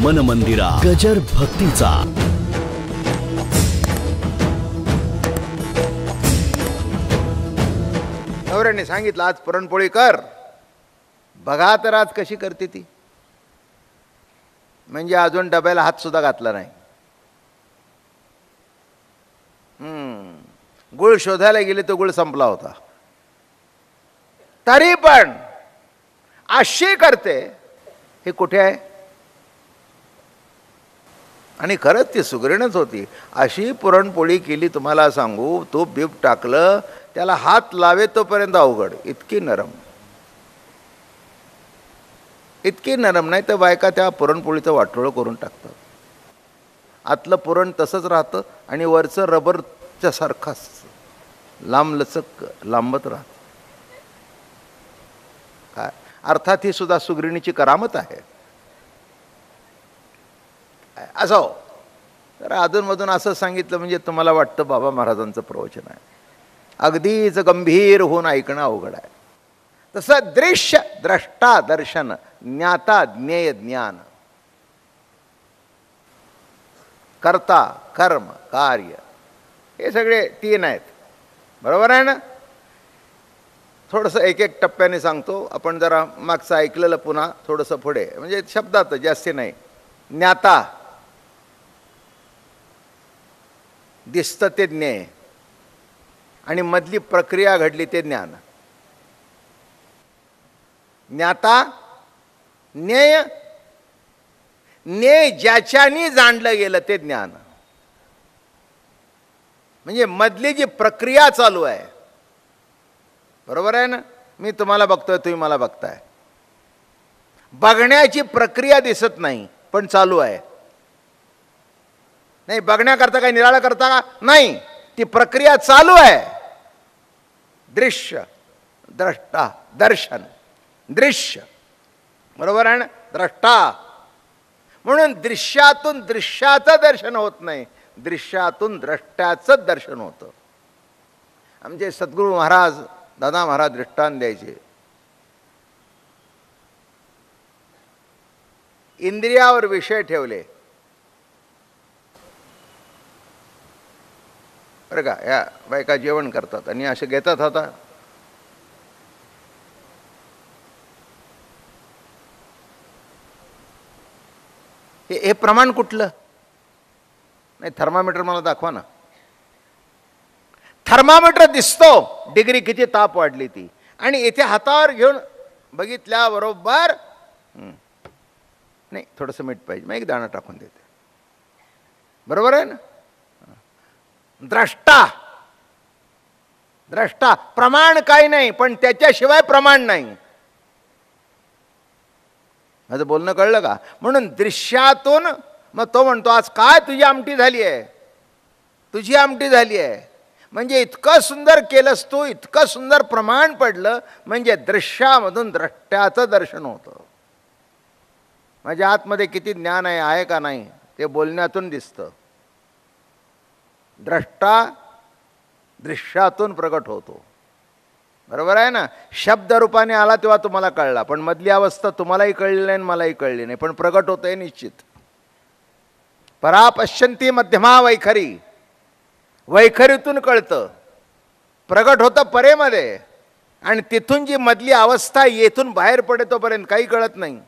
मन मंदिरा गजर भक्तीचा. नवऱ्याने सांगितलं आज पुरणपोळी कर. बघा तर आज कशी करते ती. म्हणजे अजून डब्याला हात सुद्धा घातला नाही. गुळ शोधायला गेले तर गुळ संपला होता. तरी पण अशी करते, हे कुठे आहे? आणि खरंच ती सुगरणच होती. अशी पुरणपोळी केली तुम्हाला सांगू. तूप बीप टाकलं, त्याला हात लावे तोपर्यंत अवघड. इतकी नरम, इतकी नरम. नाही तर बायका त्या पुरणपोळीचं वाटोळं करून टाकतात. आतलं पुरण तसंच राहतं आणि वरचं रबरच्या सारखं लांबलचक लांबत राहतं. काय अर्थात ही सुद्धा सुगरणीची करामत आहे. असो, तर अधूनमधून असं सांगितलं म्हणजे तुम्हाला वाटतं बाबा महाराजांचं प्रवचन आहे. अगदीच गंभीर होऊन ऐकणं अवघड आहे. तसं दृश्य द्रष्टा दर्शन, ज्ञाता ज्ञेय ज्ञान, कर्ता कर्म कार्य, हे सगळे तीन आहेत. बरोबर आहे ना? थोडंसं एक एक टप्प्याने सांगतो. आपण जरा मागचं ऐकलेलं पुन्हा थोडंसं पुढे, म्हणजे शब्दात जास्ती नाही. ज्ञाता, दिसतं ते ज्ञेय, आणि मधली प्रक्रिया घडली ते ज्ञान. ज्ञाता ज्ञेय, ज्ञेय ज्याच्यानी जाणलं गेलं ते ज्ञान. म्हणजे मधली जी प्रक्रिया चालू आहे. बरोबर आहे ना? मी तुम्हाला बघतोय, तुम्ही मला बघताय. बघण्याची प्रक्रिया दिसत नाही पण चालू आहे. नाही, बघण्याकरता काही निराळा करता का? नाही, ती प्रक्रिया चालू आहे. दृश्य द्रष्टा दर्शन, दृश्य. बरोबर आहे ना? द्रष्टा. म्हणून दृश्यातून दृश्याचं दर्शन होत नाही, दृश्यातून द्रष्ट्याचं दर्शन होतं. आमचे सद्गुरू महाराज दादा महाराज दृष्टांत द्यायचे. इंद्रियावर विषय ठेवले. बरं का, या बायका जेवण करतात आणि असे घेतात आता. हे प्रमाण कुठलं? नाही, थर्मामीटर मला दाखवा ना. थर्मामीटर दिसतो डिग्री किती ताप वाढली ती, आणि इथे हातावर घेऊन बघितल्याबरोबर नाही थोडंसं मीठ पाहिजे, मग एक दाणा टाकून देते. बरोबर आहे ना? द्रष्टा, द्रष्टा. प्रमाण काही नाही, पण त्याच्याशिवाय प्रमाण नाही. माझं बोलणं कळलं का? म्हणून दृश्यातून मग तो म्हणतो आज काय तुझी आमटी झाली आहे, तुझी आमटी झाली आहे. म्हणजे इतकं सुंदर केलंस तू, इतकं सुंदर प्रमाण पडलं. म्हणजे दृश्यामधून द्रष्ट्याचं दर्शन होतं. माझ्या आतमध्ये किती ज्ञान आहे का नाही ते बोलण्यातून दिसतं. द्रष्टा दृश्यातून प्रगट होतो. बरोबर आहे ना? शब्द रूपाने आला तेव्हा तुम्हाला कळला, पण मधली अवस्था तुम्हालाही कळली नाही मलाही कळली नाही, पण प्रगट होतंय निश्चित. परा पश्यंती मध्यमा वैखरी, वैखरीतून कळतं, प्रगट होतं परेमध्ये. आणि तिथून जी मधली अवस्था येथून बाहेर पडे तोपर्यंत काही कळत नाही.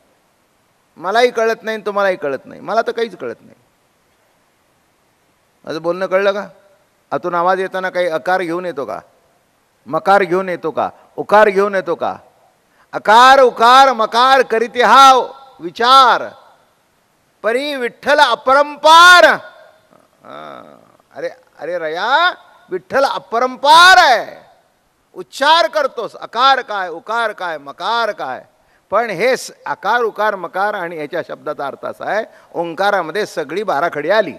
मलाही कळत नाही, तुम्हालाही कळत नाही, मला तर काहीच कळत नाही. माझं बोलणं कळलं का? आतून आवाज येताना काही अकार घेऊन येतो का? मकार घेऊन येतो का? उकार घेऊन येतो का? अकार उकार मकार करीते हा विचार, परी विठ्ठल अपरंपार. अरे अरे रया, विठ्ठल अपरंपार आहे. उच्चार करतोस, अकार काय उकार काय मकार काय. पण हे आकार उकार मकार आणि याच्या शब्दाचा अर्थ असा आहे, ओंकारामध्ये सगळी बाराखडी आली.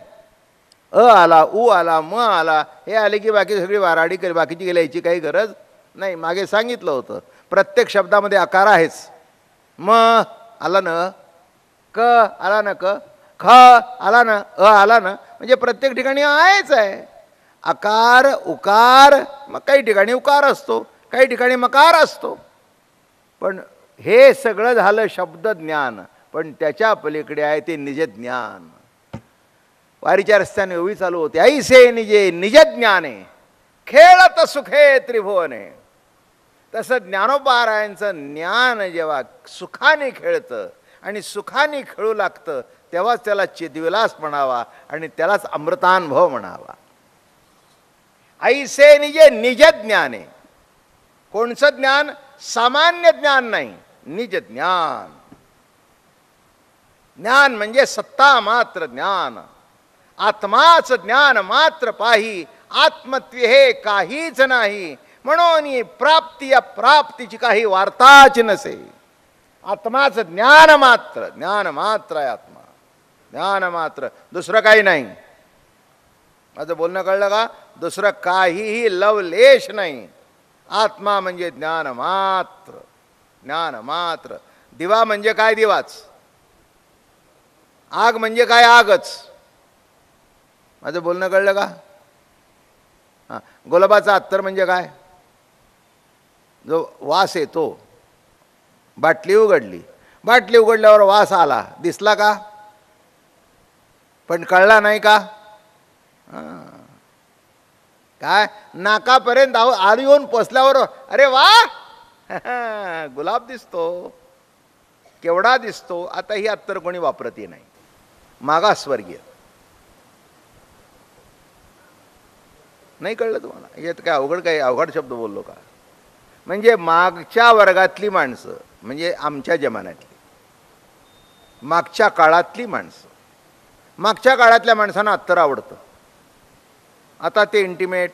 अ आला, उ आला, म आला, हे आले की बाकी सगळी वाराडी केली, बाकीची गेली याची काही गरज नाही. मागे सांगितलं होतं प्रत्येक शब्दामध्ये आकार आहेच. म आला ना, क आला ना, क ख आला ना, अ आला ना, म्हणजे प्रत्येक ठिकाणी आहेच आहे. आकार उकार, मग काही ठिकाणी उकार असतो, काही ठिकाणी मकार असतो. पण हे सगळं झालं शब्द ज्ञान. पण त्याच्या पलीकडे आहे ते निज ज्ञान. वारीच्या रस्त्याने ओवी चालू होते, ऐसे निजे निज ज्ञाने खेळत सुखे त्रिभुवने. तसं ज्ञानोबारायांचं ज्ञान जेव्हा सुखाने खेळतं आणि सुखाने खेळू लागतं तेव्हाच त्याला चिद्विलास म्हणावा आणि त्यालाच अमृतानुभव म्हणावा. ऐसे निजे निज ज्ञाने. कोणचं ज्ञान? सामान्य ज्ञान नाही, निज ज्ञान. ज्ञान म्हणजे सत्ता मात्र ज्ञान. आत्माच ज्ञान मात्र पाही, आत्मत्व हे काहीच नाही. म्हणून प्राप्ती अप्राप्तीची काही वार्ताच नसे. आत्माचं ज्ञान मात्र, ज्ञान मात्र आहे आत्मा, ज्ञान मात्र, दुसरं काही नाही. माझं बोलणं कळलं का? दुसरं काहीही लवलेश नाही. आत्मा म्हणजे ज्ञान मात्र, ज्ञान मात्र. दिवा म्हणजे काय? दिवाच. आग म्हणजे काय? आगच. माझं बोलणं कळलं का? हां, गुलाबाचा अत्तर म्हणजे काय? जो वास येतो. बाटली उघडली, बाटली उघडल्यावर वास आला, दिसला का? पण कळला नाही का? काय नाकापर्यंत आली येऊन पोचल्यावर अरे वा गुलाब दिसतो, केवढा दिसतो. आता ही अत्तर कोणी वापरते नाही, मागासवर्गीय. नाही कळलं तुम्हाला? यात काय अवघड, काय अवघड शब्द बोललो का? म्हणजे मागच्या वर्गातली माणसं, म्हणजे आमच्या जमान्यातली, मागच्या काळातली माणसं, मागच्या काळातल्या माणसांना अत्तर आवडतं. आता ते इंटिमेट,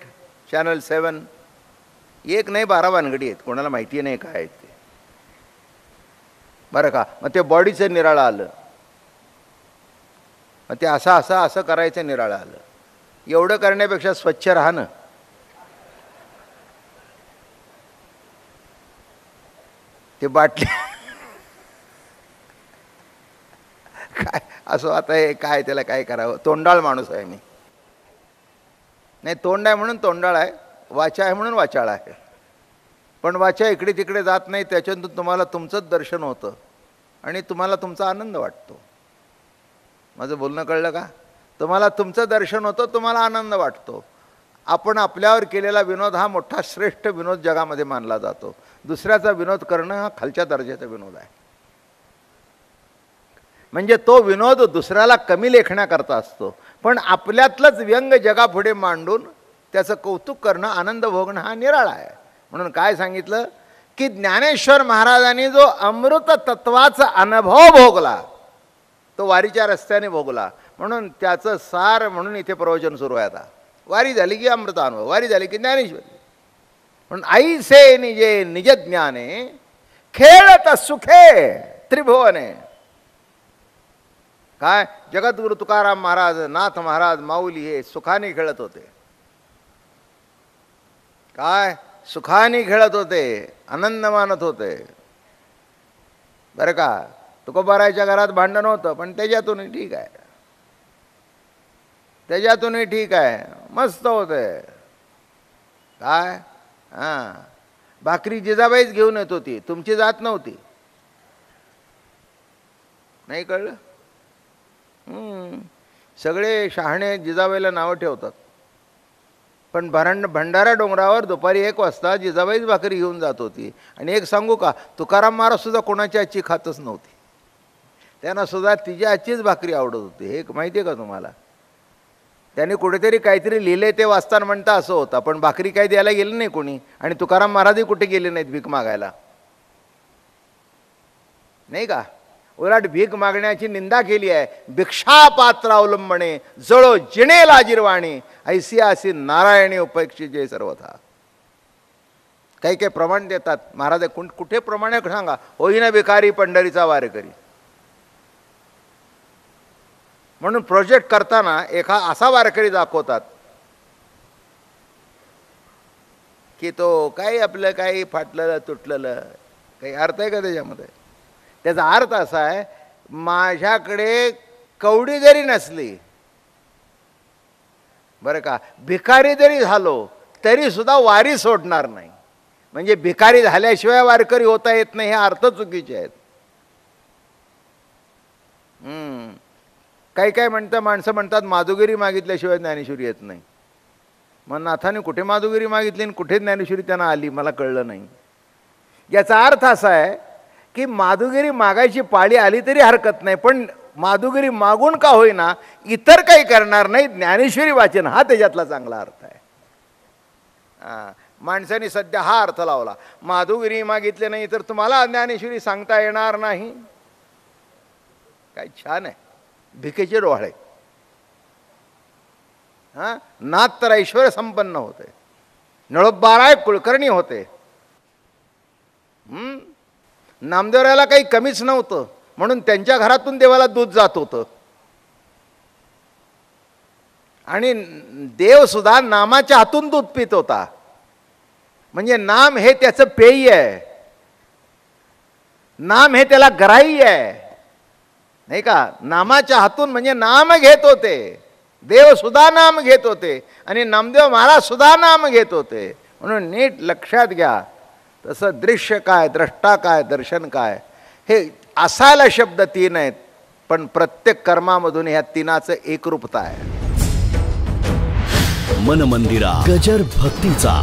चॅनल 7, एक नाही 12 वानगडी आहेत, कोणाला माहिती नाही काय आहेत ते, बरं का? मग ते बॉडीचं निराळं आलं, मग ते असं असं असं करायचं निराळं आलं. एवढं करण्यापेक्षा स्वच्छ राहणं. ते बाटली काय असो. आता हे काय, त्याला काय करावं? तोंडाळ माणूस आहे मी. नाही, तोंड आहे म्हणून तोंडाळ आहे, वाचा आहे म्हणून वाचाळ आहे. पण वाचा इकडे तिकडे जात नाही, त्याच्यातून तुम्हाला तुमचंच दर्शन होतं आणि तुम्हाला तुमचा आनंद वाटतो. माझं बोलणं कळलं का? तुम्हाला तुमचं दर्शन होतं, तुम्हाला आनंद वाटतो. आपण आपल्यावर केलेला विनोद हा मोठा श्रेष्ठ विनोद जगामध्ये मानला जातो. दुसऱ्याचा विनोद करणं हा खालच्या दर्जाचा विनोद आहे. म्हणजे तो विनोद दुसऱ्याला कमी लेखण्याकरता असतो, पण आपल्यातलंच व्यंग जगापुढे मांडून त्याचं कौतुक करणं, आनंद भोगणं हा निराळा आहे. म्हणून काय सांगितलं की ज्ञानेश्वर महाराजांनी जो अमृत तत्वाचा अनुभव भोगला तो वारीच्या रस्त्याने भोगला. म्हणून त्याचं सार म्हणून इथे प्रवचन सुरू आहे. आता वारी झाली की अमृतानुभव, वारी झाली की ज्ञानेश्वरी. म्हणून ऐसे निजे निज ज्ञाने खेळत सुखे त्रिभुवने. काय जगद्गुरु तुकाराम महाराज, नाथ महाराज, माऊली हे सुखाने खेळत होते. काय सुखाने खेळत होते, आनंद मानत होते. बरं का? तुकोबारायच्या घरात भांडण होतं, पण त्याच्यातूनही ठीक आहे, त्याच्यातूनही ठीक आहे, मस्त होते. काय हां, भाकरी जिजाबाईच घेऊन येत होती, तुमची जात नव्हती. नाही कळलं? सगळे शहाणे जिजाबाईला नावं ठेवतात, पण भंडारा डोंगरावर दुपारी 1 वाजता जिजाबाईच भाकरी घेऊन जात होती. आणि एक सांगू का, तुकाराम महाराज सुद्धा कोणाच्या आजची खातच नव्हती, त्यांना सुद्धा तिच्या आजचीच भाकरी आवडत होती. हे माहिती आहे का तुम्हाला? त्यांनी कुठेतरी काहीतरी लिहिले, ते वाचताना म्हणता असं होता, पण भाकरी काही द्यायला गेलं नाही कोणी. आणि तुकाराम महाराजही कुठे गेले नाहीत भीक मागायला, नाही का? उलट भीक मागण्याची निंदा केली आहे. भिक्षा पात्र अवलंबणे जळो जिणे लाजिरवाणी, ऐसी असी नारायणी उपेक्षिजे सर्वथा. काही काही प्रमाण देतात महाराज. कुठे प्रमाण आहे सांगा? होईना भिकारी पंढरीचा वारकरी. म्हणून प्रोजेक्ट करताना असा वारकरी दाखवतात की तो काही आपलं काही फाटलेलं तुटलेलं, काही अर्थ आहे का त्याच्यामध्ये? त्याचा अर्थ असा आहे, माझ्याकडे कवडी जरी नसली, बरं का, भिकारी जरी झालो तरी सुद्धा वारी सोडणार नाही. म्हणजे भिकारी झाल्याशिवाय वारकरी होता येत नाही, हे अर्थ चुकीचे आहेत. काही काय माणसं म्हणतात माधुगिरी मागितल्याशिवाय ज्ञानेश्वरी येत नाही. मग नाथाने कुठे माधुगिरी मागितली आणि कुठे ज्ञानेश्वरी त्यांना आली मला कळलं नाही. याचा अर्थ असा आहे की माधुगिरी मागायची पाळी आली तरी हरकत नाही, पण माधुगिरी मागून का होईना इतर काही करणार नाही, ज्ञानेश्वरी वाचन हा त्याच्यातला चांगला अर्थ आहे. माणसाने सध्या हा अर्थ लावला, माधुगिरी मागितले नाही तर तुम्हाला ज्ञानेश्वरी सांगता येणार नाही. काय छान आहे, भिकेचे डोहाळे. नाथ तर ऐश्वर संपन्न होते, नळोबाराय कुलकर्णी होते. नामदेवरायाला काही कमीच नव्हतं म्हणून त्यांच्या घरातून देवाला दूध जात होतं. आणि देव सुद्धा नामाच्या हातून दूध पित होता. म्हणजे नाम हे त्याचं पेय आहे, नाम हे त्याला ग्राह्य आहे, नाही का. नामाच्या हातून म्हणजे नाम घेत होते, देव सुद्धा नाम घेत होते आणि नामदेव महाराज सुद्धा नाम घेत होते. म्हणून नीट लक्षात घ्या, तसं दृश्य काय, द्रष्टा काय, दर्शन काय, हे असायला शब्द तीन आहेत, पण प्रत्येक कर्मामधून ह्या तीनाचं एकरूपता आहे. मन मंदिरा गजर भक्तीचा.